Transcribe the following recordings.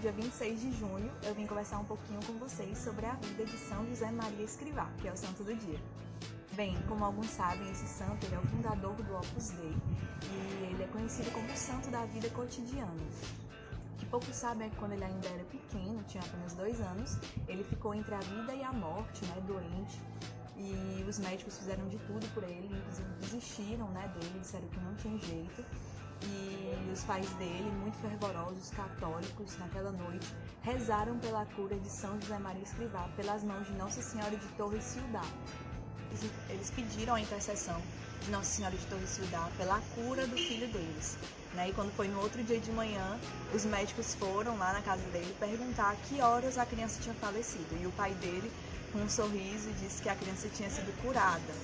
dia 26 de junho, eu vim conversar um pouquinho com vocês sobre a vida de São José Maria Escrivá, que é o santo do dia. Bem, como alguns sabem, esse santo ele é o fundador do Opus Dei e ele é conhecido como o santo da vida cotidiana. O que poucos sabem é que quando ele ainda era pequeno, tinha apenas 2 anos, ele ficou entre a vida e a morte, doente, e os médicos fizeram de tudo por ele, inclusive desistiram dele, disseram que não tinha jeito. E os pais dele, muito fervorosos, católicos, naquela noite, rezaram pela cura de São José Maria Escrivá pelas mãos de Nossa Senhora de Torres Ciudad. Eles pediram a intercessão de Nossa Senhora de Torres Ciudad pela cura do filho deles. E quando foi no outro dia de manhã, os médicos foram lá na casa dele perguntar a que horas a criança tinha falecido. E o pai dele, com um sorriso, disse que a criança tinha sido curada.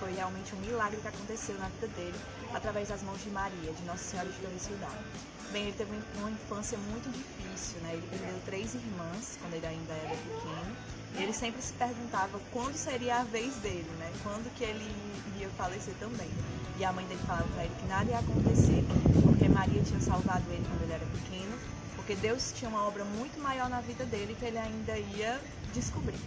Foi realmente um milagre que aconteceu na vida dele através das mãos de Maria, de Nossa Senhora de Torres Ciudad. Bem, ele teve uma infância muito difícil, ele perdeu 3 irmãs quando ele ainda era pequeno. E ele sempre se perguntava quando seria a vez dele, quando que ele iria falecer também. E a mãe dele falava para ele que nada ia acontecer, porque Maria tinha salvado ele quando ele era pequeno, porque Deus tinha uma obra muito maior na vida dele que ele ainda ia descobrir.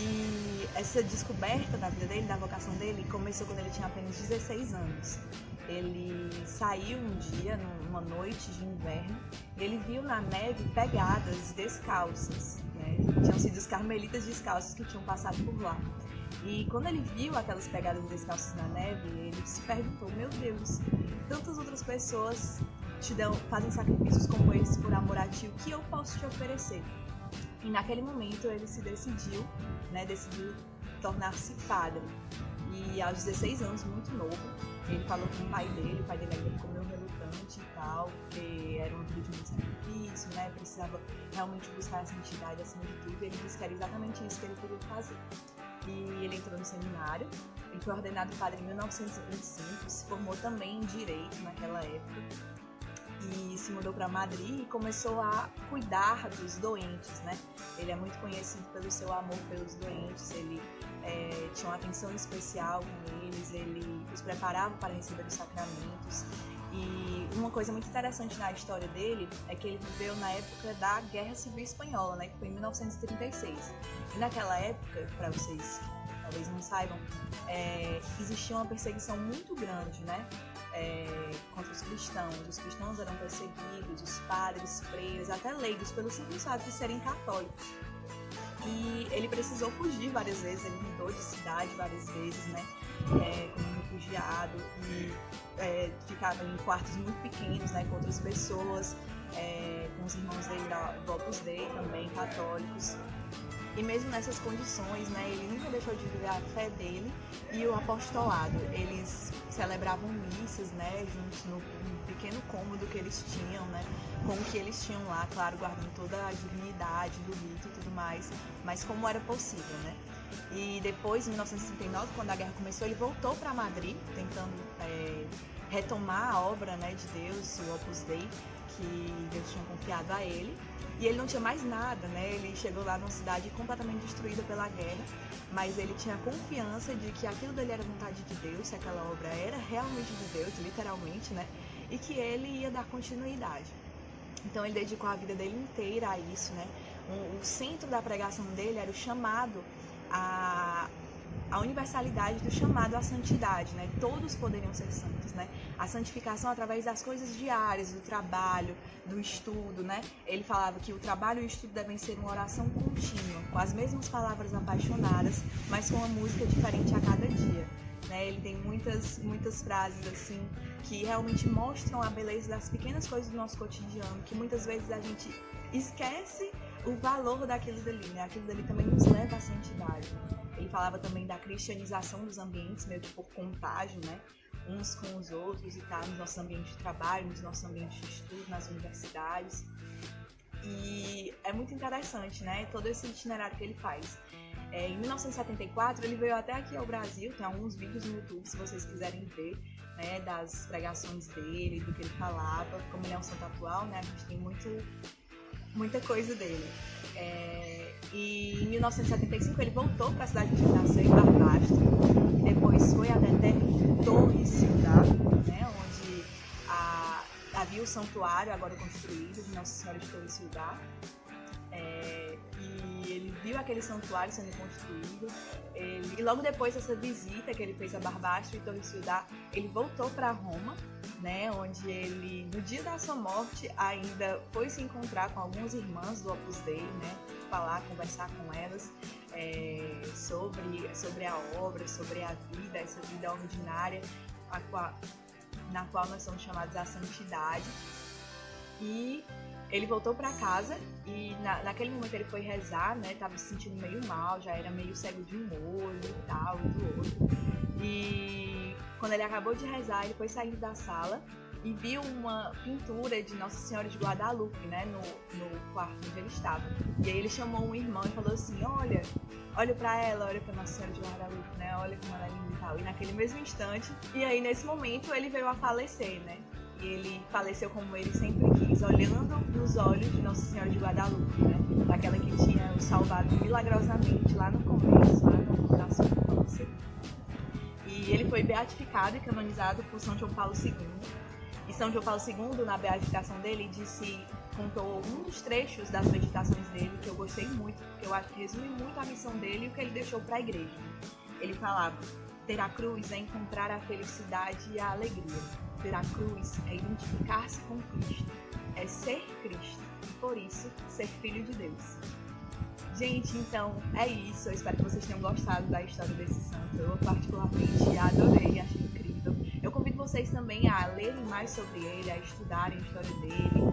E essa descoberta da vida dele, da vocação dele, começou quando ele tinha apenas 16 anos. Ele saiu um dia, numa noite de inverno, e ele viu na neve pegadas descalças. Tinham sido os carmelitas descalços que tinham passado por lá. E quando ele viu aquelas pegadas descalças na neve, ele se perguntou: meu Deus, tantas outras pessoas fazem sacrifícios como esse por amor a ti, o que eu posso te oferecer? E naquele momento ele se decidiu tornar-se padre. E aos 16 anos, muito novo, ele falou com o pai dele ainda ficou meio relutante e tal, porque era uma vida de muito sacrifício, precisava realmente buscar a santidade acima de tudo, e ele disse que era exatamente isso que ele queria fazer. E ele entrou no seminário, ele foi ordenado padre em 1925, se formou também em Direito naquela época, e se mudou para Madrid e começou a cuidar dos doentes, Ele é muito conhecido pelo seu amor pelos doentes, ele tinha uma atenção especial com eles, ele os preparava para receber os sacramentos. E uma coisa muito interessante na história dele é que ele viveu na época da Guerra Civil Espanhola, que foi em 1936. E naquela época, para vocês que talvez não saibam, existia uma perseguição muito grande, contra os cristãos. Os cristãos eram perseguidos, os padres, freiras, até leigos, pelo simples fato de serem católicos. E ele precisou fugir várias vezes, ele mudou de cidade várias vezes, como refugiado, e ficava em quartos muito pequenos, com outras pessoas, com os irmãos dele do Opus Dei também, católicos. E mesmo nessas condições, ele nunca deixou de viver a fé dele e o apostolado. Eles celebravam missas, juntos no pequeno cômodo que eles tinham, com o que eles tinham lá, claro, guardando toda a dignidade do rito e tudo mais, mas como era possível, E depois, em 1939, quando a guerra começou, ele voltou para Madrid, tentando retomar a obra de Deus, o Opus Dei, que Deus tinha confiado a ele. E ele não tinha mais nada, Ele chegou lá numa cidade completamente destruída pela guerra, mas ele tinha a confiança de que aquilo dele era vontade de Deus, que aquela obra era realmente de Deus, literalmente, e que ele ia dar continuidade. Então ele dedicou a vida dele inteira a isso, O centro da pregação dele era o chamado a universalidade do chamado à santidade, Todos poderiam ser santos, A santificação através das coisas diárias, do trabalho, do estudo, Ele falava que o trabalho e o estudo devem ser uma oração contínua, com as mesmas palavras apaixonadas, mas com uma música diferente a cada dia. Ele tem muitas frases assim que realmente mostram a beleza das pequenas coisas do nosso cotidiano, que muitas vezes a gente esquece o valor daquilo dali, Aquilo dali também nos leva à santidade. Ele falava também da cristianização dos ambientes, meio que por contágio, uns com os outros e tal, nos nossos ambientes de trabalho, nos nossos ambientes de estudo, nas universidades. E é muito interessante, todo esse itinerário que ele faz. Em 1974, ele veio até aqui ao Brasil, tem alguns vídeos no YouTube, se vocês quiserem ver, das pregações dele, do que ele falava. Como ele é um santo atual, a gente tem muita coisa dele. E em 1975 ele voltou para a cidade de nasceu, em Barbastro, e depois foi até Torres Ciudad, onde havia o santuário agora construído de Nossa Senhora de Torre-Ciudad. E ele viu aquele santuário sendo construído. E logo depois dessa visita que ele fez a Barbastro e Torre-Ciudad, ele voltou para Roma, né, onde ele, no dia da sua morte, ainda foi se encontrar com algumas irmãs do Opus Dei, né, conversar com elas sobre a obra, sobre a vida, essa vida ordinária, na qual nós somos chamados à santidade. E ele voltou para casa e naquele momento ele foi rezar, né? Tava se sentindo meio mal, já era meio cego de um olho e tal, e do outro. E quando ele acabou de rezar, ele foi saindo da sala e viu uma pintura de Nossa Senhora de Guadalupe, né? No quarto onde ele estava. E aí ele chamou um irmão e falou assim, olha pra ela, olha pra Nossa Senhora de Guadalupe, né? Olha como ela é linda e tal. E naquele mesmo instante, e aí nesse momento ele veio a falecer, né? E ele faleceu como ele sempre quis, olhando nos olhos de Nossa Senhora de Guadalupe, né? Daquela que tinha o salvado milagrosamente lá no começo, na sua infância. E ele foi beatificado e canonizado por São João Paulo II. E São João Paulo II, na beatificação dele, contou um dos trechos das meditações dele que eu gostei muito, porque eu acho que resume muito a missão dele e o que ele deixou para a igreja. Ele falava: ter a cruz é encontrar a felicidade e a alegria. Ter a cruz é identificar-se com Cristo, é ser Cristo e, por isso, ser filho de Deus. Gente, então é isso. Eu espero que vocês tenham gostado da história desse santo. Eu particularmente adorei, achei incrível. Eu convido vocês também a lerem mais sobre ele, a estudarem a história dele,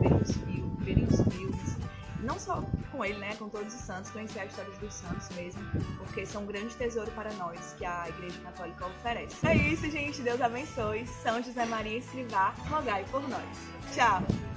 verem os filmes. Não só com ele, né, com todos os santos, conhecer as histórias dos santos mesmo, porque são um grande tesouro para nós que a Igreja Católica oferece. É isso, gente. Deus abençoe. São José Maria Escrivá, rogai por nós. Tchau!